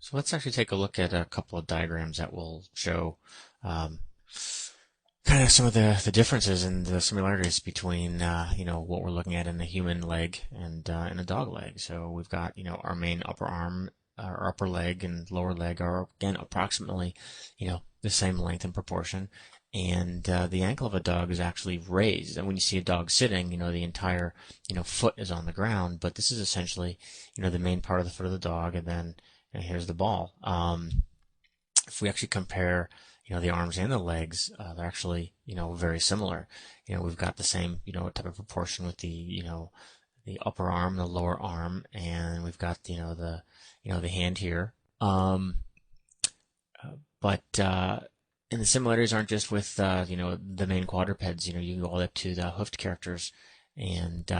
So let's actually take a look at a couple of diagrams that will show um, kind of some of the differences and the similarities between what we're looking at in the human leg and in a dog leg. So we've got our main upper arm, our upper leg and lower leg are again approximately the same length and proportion. And the ankle of a dog is actually raised. And when you see a dog sitting, the entire foot is on the ground. But this is essentially the main part of the foot of the dog, and then here's the ball. If we actually compare the arms and the legs, they're actually very similar. We've got the same type of proportion with the upper arm, the lower arm, and we've got the hand here. But and the similarities aren't just with the main quadrupeds. You go all up to the hoofed characters and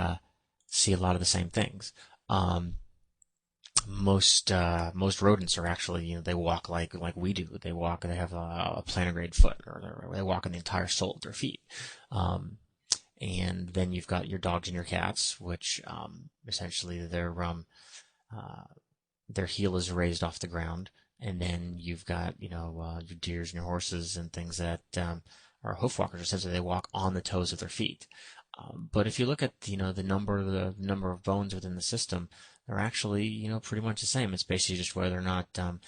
see a lot of the same things. Most rodents are actually they walk like we do. They have a plantigrade foot, or they walk on the entire sole of their feet. And then you've got your dogs and your cats, which essentially their heel is raised off the ground. And then you've got your deers and your horses and things that are hoof walkers. Essentially, they walk on the toes of their feet. But if you look at the number of bones within the system, they're actually pretty much the same. It's basically just whether or not the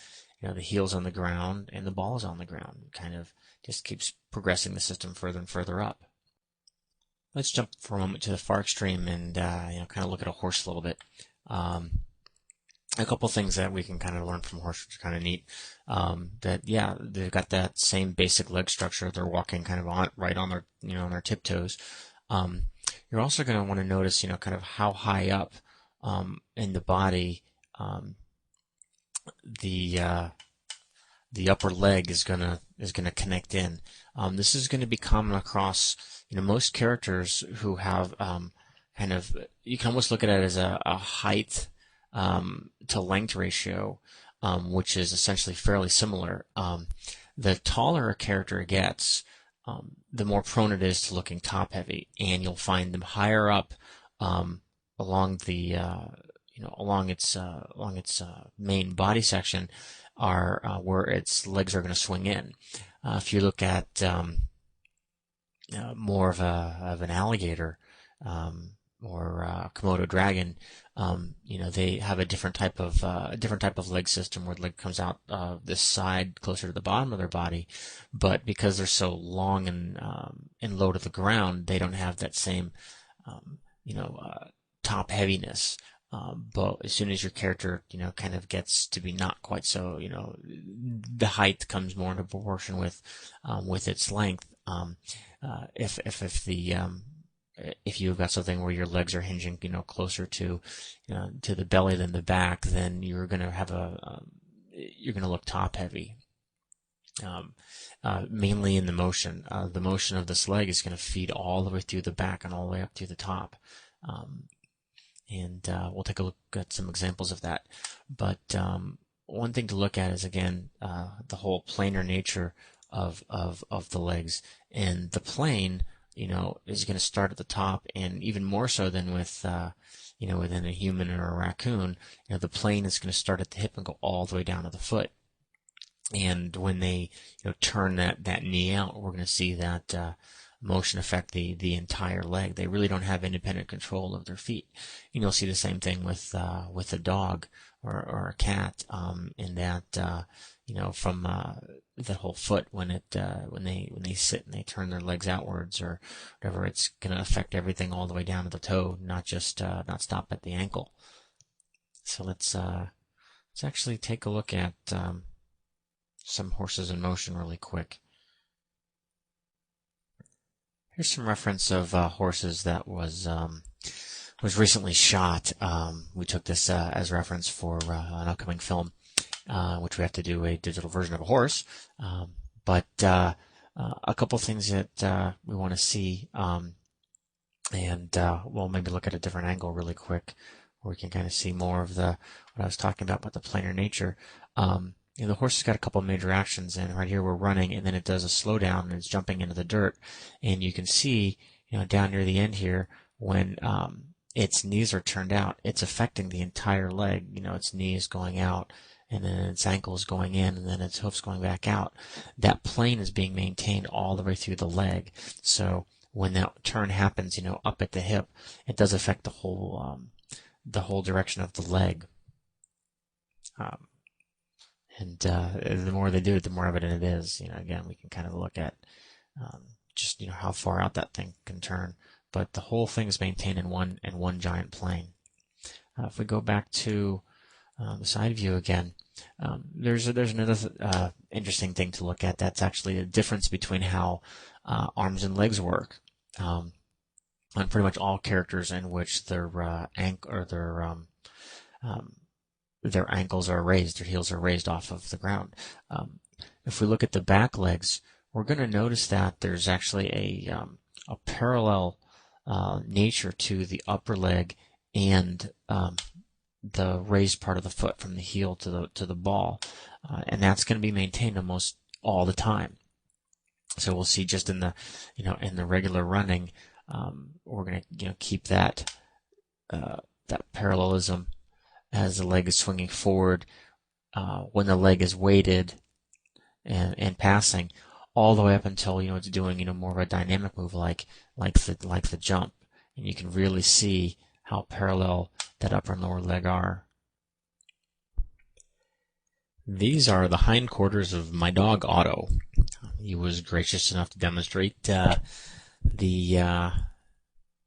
heel's on the ground and the ball is on the ground. It kind of just keeps progressing the system further and further up. Let's jump for a moment to the far extreme and kind of look at a horse a little bit. A couple things that we can kind of learn from horse, which are kind of neat. They've got that same basic leg structure. They're walking kind of right on their on their tiptoes. You're also going to want to notice kind of how high up in the body the upper leg is gonna connect in. This is going to be common across most characters who have kind of, you can almost look at it as a height to length ratio, which is essentially fairly similar. The taller a character gets, the more prone it is to looking top heavy, and you'll find them higher up along the along its main body section are where its legs are going to swing in. If you look at more of an alligator or a Komodo dragon, they have a different type of leg system where the leg comes out this side closer to the bottom of their body, but because they're so long and low to the ground, they don't have that same top heaviness. But as soon as your character kind of gets to be not quite so, the height comes more into proportion with its length. If you've got something where your legs are hinging, closer to the belly than the back, then you're going to have you're going to look top heavy. Mainly in the motion. The motion of this leg is going to feed all the way through the back and all the way up to the top. And we'll take a look at some examples of that. But one thing to look at is, again, the whole planar nature of the legs. And the plane is going to start at the top, and even more so than with within a human or a raccoon, the plane is going to start at the hip and go all the way down to the foot. And when they turn that knee out, we're going to see that motion affect the entire leg. They really don't have independent control of their feet. And you'll see the same thing with a dog or a cat, in that from the whole foot, when they sit and they turn their legs outwards or whatever, it's going to affect everything all the way down to the toe, not stop at the ankle. So let's actually take a look at some horses in motion really quick. Here's some reference of horses that was recently shot. We took this as reference for an upcoming film, which we have to do a digital version of a horse. But a couple things that we want to see, and we'll maybe look at a different angle really quick, where we can kind of see more of what I was talking about the planar nature. The horse has got a couple of major actions, and right here we're running, and then it does a slowdown, and it's jumping into the dirt. And you can see, down near the end here, when its knees are turned out, it's affecting the entire leg. Its knee is going out, and then its ankles going in, and then its hoofs going back out. That plane is being maintained all the way through the leg. So when that turn happens, up at the hip, it does affect the whole direction of the leg. And the more they do it, the more evident it is. Again, we can kind of look at just how far out that thing can turn, but the whole thing is maintained in one giant plane. If we go back to the side view again, there's another interesting thing to look at. That's actually the difference between how arms and legs work on pretty much all characters in which their ankles are raised, their heels are raised off of the ground. If we look at the back legs, we're going to notice that there's actually a parallel nature to the upper leg and the raised part of the foot from the heel to the ball, and that's going to be maintained almost all the time. So we'll see just in the regular running, we're going to keep that parallelism as the leg is swinging forward, when the leg is weighted and passing, all the way up until it's doing more of a dynamic move like the jump, and you can really see how parallel that upper and lower leg are. These are the hindquarters of my dog Otto. He was gracious enough to demonstrate the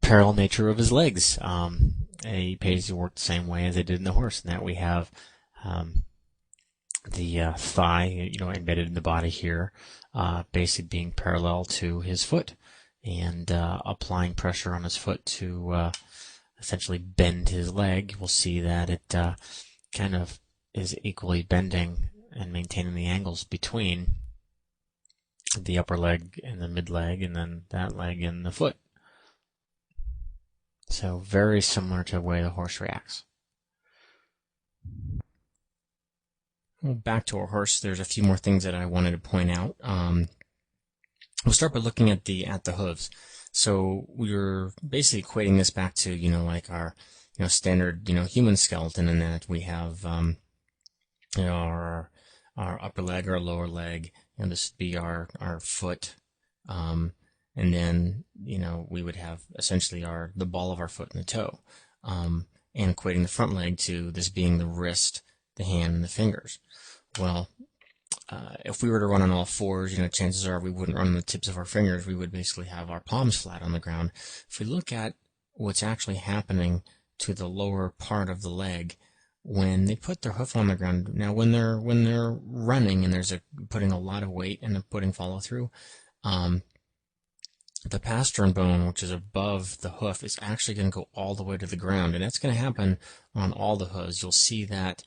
parallel nature of his legs. He basically worked the same way as they did in the horse, in that we have the thigh, embedded in the body here, basically being parallel to his foot, and applying pressure on his foot to essentially bend his leg. We'll see that it kind of is equally bending and maintaining the angles between the upper leg and the mid leg, and then that leg and the foot. So very similar to the way the horse reacts. Well, back to our horse, there's a few more things that I wanted to point out. We'll start by looking at the hooves. So we're basically equating this back to like our standard human skeleton, in that we have our upper leg, our lower leg, and this would be our foot, and then we would have essentially the ball of our foot and the toe, and equating the front leg to this being the wrist, the hand, and the fingers. Well, if we were to run on all fours, chances are we wouldn't run on the tips of our fingers. We would basically have our palms flat on the ground. If we look at what's actually happening to the lower part of the leg when they put their hoof on the ground, now when they're running and there's putting a lot of weight and putting follow through, the pastern bone, which is above the hoof, is actually going to go all the way to the ground, and that's going to happen on all the hooves. You'll see that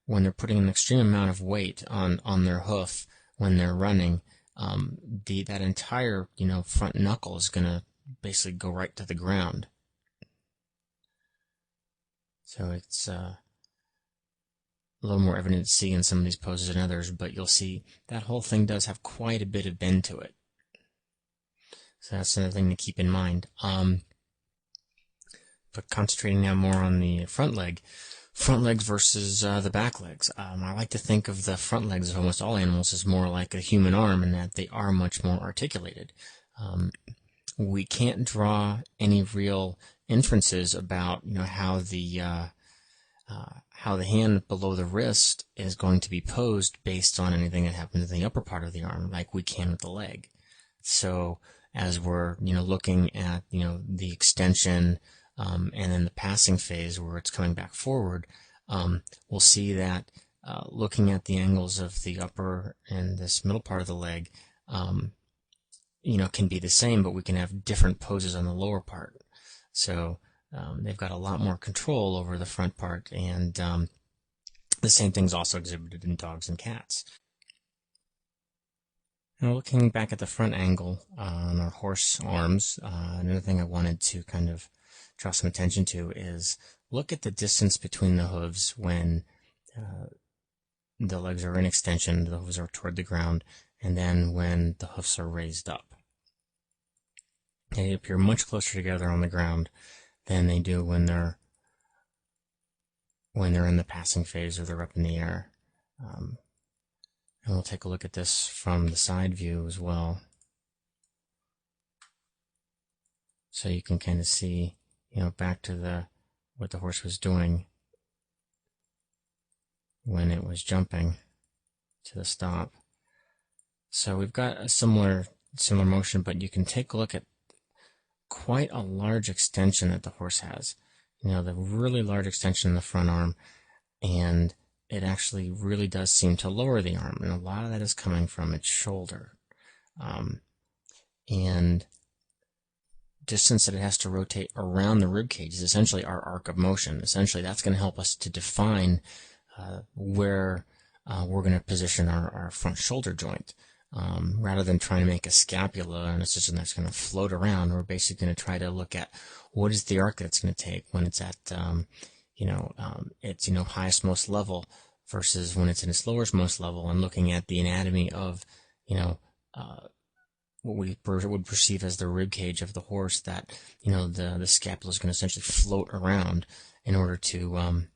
when they're putting an extreme amount of weight on their hoof when they're running, that entire front knuckle is going to basically go right to the ground. So it's a little more evident to see in some of these poses than others, but you'll see that whole thing does have quite a bit of bend to it. So that's another thing to keep in mind. But concentrating now more on the front legs versus the back legs. I like to think of the front legs of almost all animals as more like a human arm, in that they are much more articulated. We can't draw any real inferences about how the hand below the wrist is going to be posed based on anything that happens in the upper part of the arm, like we can with the leg. So as we're looking at the extension and then the passing phase where it's coming back forward, we'll see that looking at the angles of the upper and this middle part of the leg, can be the same, but we can have different poses on the lower part. So they've got a lot more control over the front part, and the same thing's also exhibited in dogs and cats. Now, looking back at the front angle on our horse arms, another thing I wanted to kind of draw some attention to is look at the distance between the hooves when the legs are in extension, the hooves are toward the ground, and then when the hoofs are raised up. They appear much closer together on the ground than they do when they're when they're in the passing phase or they're up in the air. And we'll take a look at this from the side view as well. So you can kind of see, back to what the horse was doing when it was jumping to the stop. So we've got a similar motion, but you can take a look at quite a large extension that the horse has. The really large extension in the front arm, and it actually really does seem to lower the arm, and a lot of that is coming from its shoulder. And distance that it has to rotate around the rib cage is essentially our arc of motion. Essentially, that's going to help us to define where we're going to position our front shoulder joint. Rather than trying to make a scapula and a system that's going to float around, we're basically going to try to look at what is the arc that it's going to take when it's at its highest most level versus when it's in its lowest most level, and looking at the anatomy of what we would perceive as the rib cage of the horse, that the scapula is going to essentially float around in order to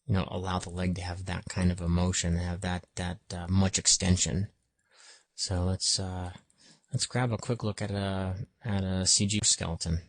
allow the leg to have that kind of a motion, have that much extension. So let's grab a quick look at a CG skeleton.